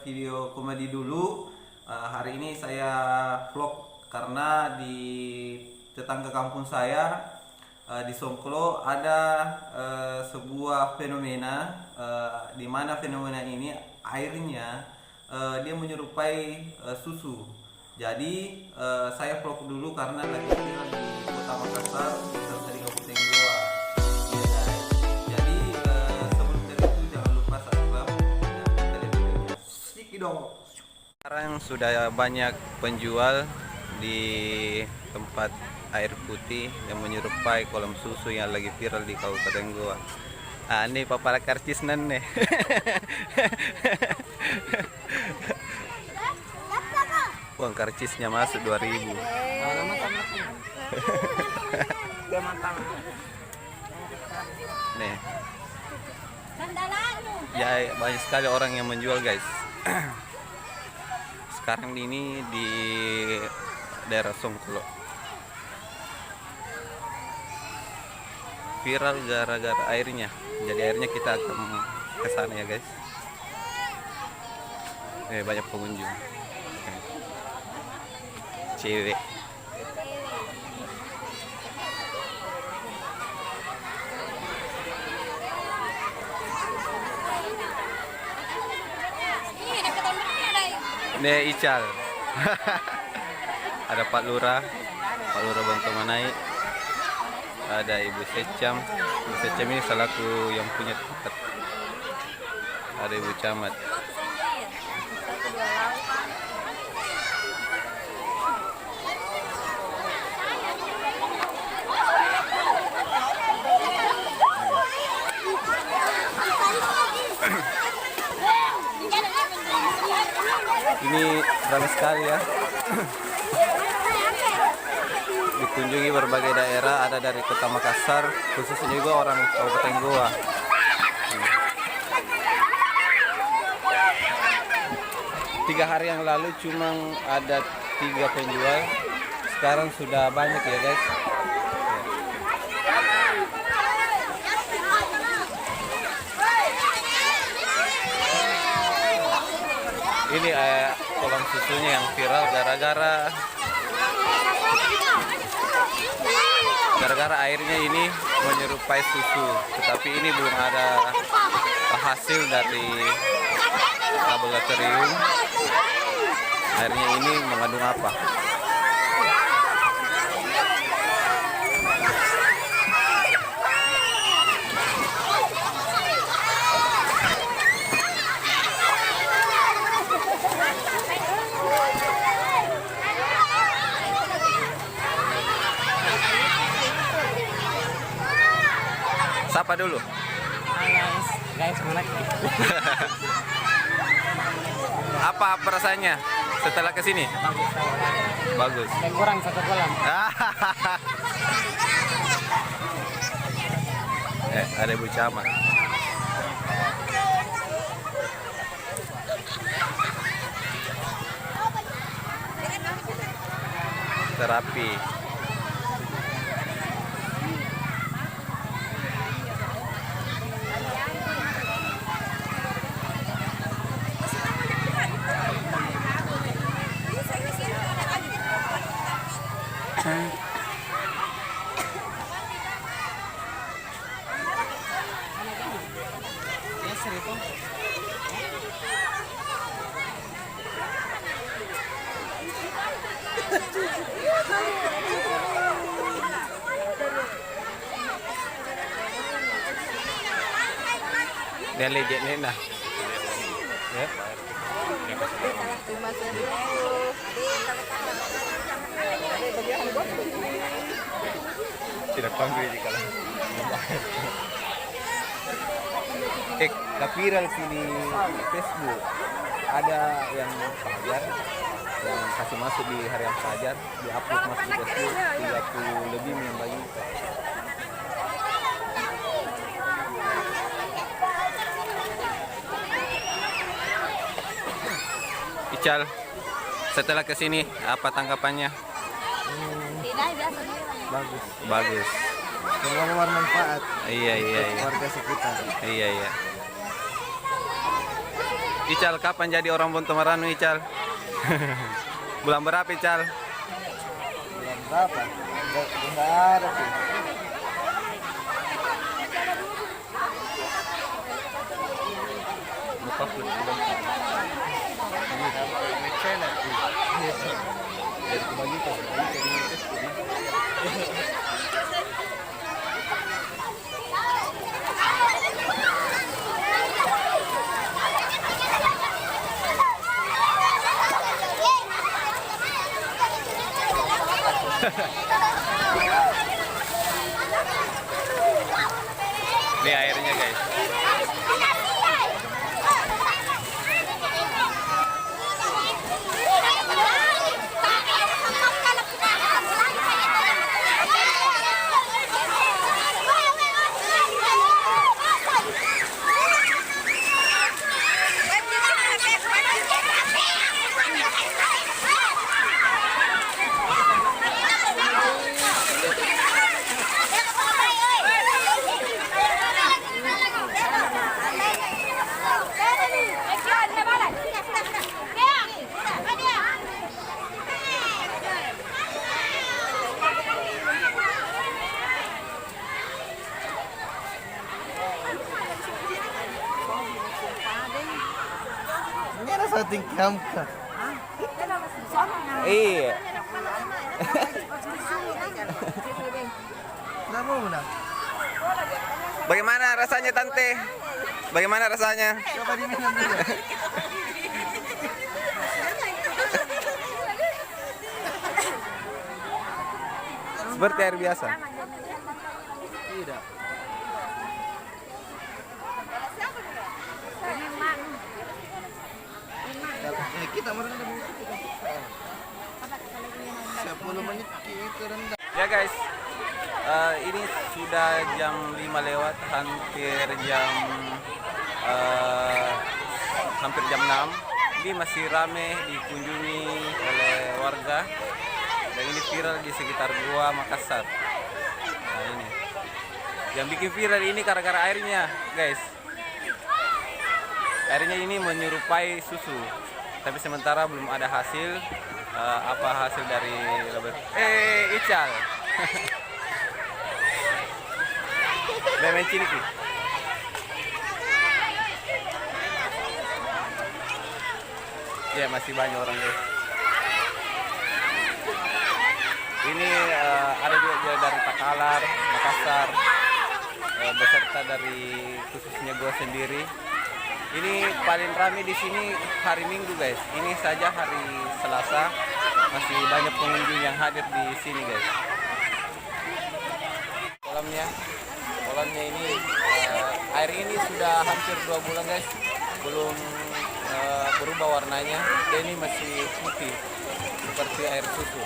video komedi dulu. Hari ini saya vlog karena di tetangga kampung saya di Songklo ada sebuah fenomena di mana fenomena ini airnya dia menyerupai susu. Jadi saya vlog dulu karena lagi viral di Kota Makassar serta di Kabupaten Goa. Ya, guys. Jadi sebelum dari itu jangan lupa subscribe dan like videonya. Sedikit dong. Sekarang sudah banyak penjual di tempat air putih yang menyerupai kolam susu yang lagi viral di Kabupaten Goa. Ini papala karcis nan nih. Uang karcisnya masuk 2000. Nih. Ya banyak sekali orang yang menjual, guys. Sekarang ini di daerah Songklo. Viral gara-gara airnya. Jadi airnya kita akan ke sana ya, guys. Banyak pengunjung. Cewek. Ini Ical. Ada Pak Lurah Bantu Manai. Ada Ibu Secam. Ibu Secam ini selaku yang punya tempat. Ada Ibu Camat. Ini ramai sekali ya. Dikunjungi berbagai daerah, ada dari Kota Makassar, khususnya juga orang Kabupaten Goa. 3 hari yang lalu cuma ada 3 penjual, sekarang sudah banyak ya, guys. Ini kolam susunya yang viral gara-gara airnya ini menyerupai susu, tetapi ini belum ada hasil dari laboratorium airnya ini mengandung apa. Sapa dulu. Guys, mana? Apa rasanya setelah kesini? Bagus. Dan kurang 1 kolam. Ada Ibu Camat. Terapi. Dia legit ni nah. Ya. Tidak panggil di kalah. Viral sini Facebook. Ada yang pelajar yang kasih masuk di harian pelajar, di-upload masuk di Facebook, 30 lebih yang bagi. Ical, setelah kesini apa tanggapannya? Bagus. Bagus. Semoga bermanfaat. Iya. Warga sekitar. Iya. Ical, kapan jadi orang Bontomaranu, Ical? Bulan berapa, Ical? Bulan berapa? Enggak ada sih. Ini airnya, guys. Ini ada satu kamka. Iya. Kenapa menang? Bagaimana rasanya, Tante? Bagaimana rasanya? Coba diminum dulu. Seperti air biasa. Tidak. Kita merendah dulu. 10 menit kita rendah. Ya, guys. Ini sudah jam 5 lewat, hampir jam 6. Ini masih rame dikunjungi oleh warga. Dan ini viral di sekitar Gua Makassar. Nah, ini. Yang bikin viral ini gara-gara airnya, guys. Airnya ini menyerupai susu. Tapi sementara belum ada hasil. Apa hasil dari Ical. Main ciniki. Ya, masih banyak orang, guys. Ini ada juga dari Takalar, Makassar, beserta dari khususnya gua sendiri. Ini paling ramai di sini hari Minggu, guys. Ini saja hari Selasa masih banyak pengunjung yang hadir di sini, guys. Kolamnya ini air ini sudah hampir 2 bulan, guys. Belum berubah warnanya. Dan ini masih putih seperti air susu.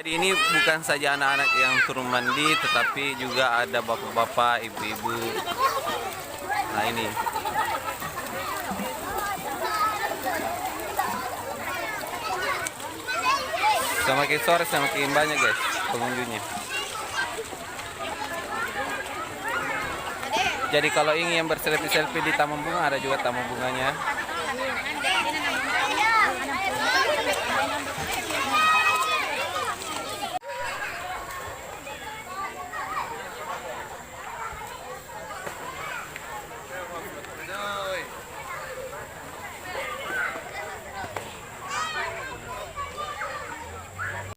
Jadi ini bukan saja anak-anak yang turun mandi, tetapi juga ada bapak-bapak, ibu-ibu. Nah, ini. Semakin sore semakin banyak, guys, pengunjungnya. Jadi kalau ingin berselfie-selfie di Taman Bunga, ada juga taman bunganya.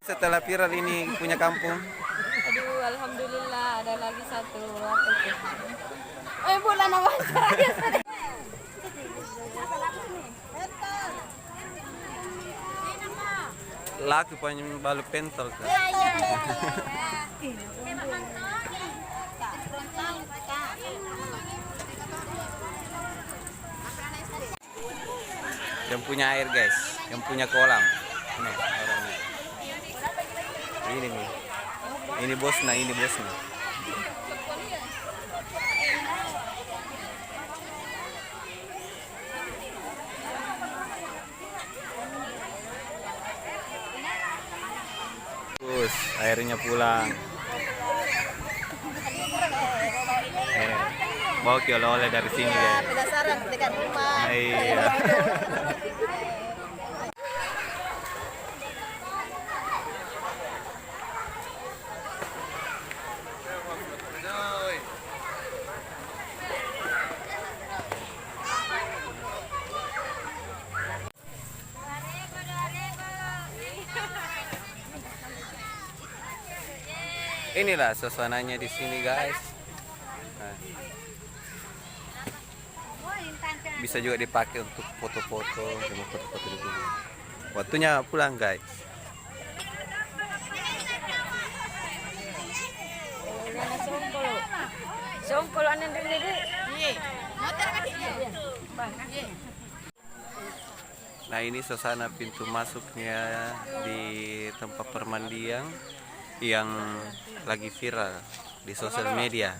Setelah viral ini punya kampung. Aduh, alhamdulillah ada lagi satu. Apa itu? Bulan apa? Laki punya balu pentol kan. Yang punya air, guys, yang punya kolam. Nih, orangnya. Ini nih. Ini bosnya, ini bosnya. Terus airnya pulang. bawa ke oleh-oleh dari sini Ya, deh. penasaran dekat rumah. Iya. Inilah suasananya di sini, guys. Nah, bisa juga dipakai untuk foto-foto, cuma foto-foto di sini. Waktunya pulang, guys. Songkol anan diri. Nah, ini suasana pintu masuknya di tempat permandian yang lagi viral di sosial media.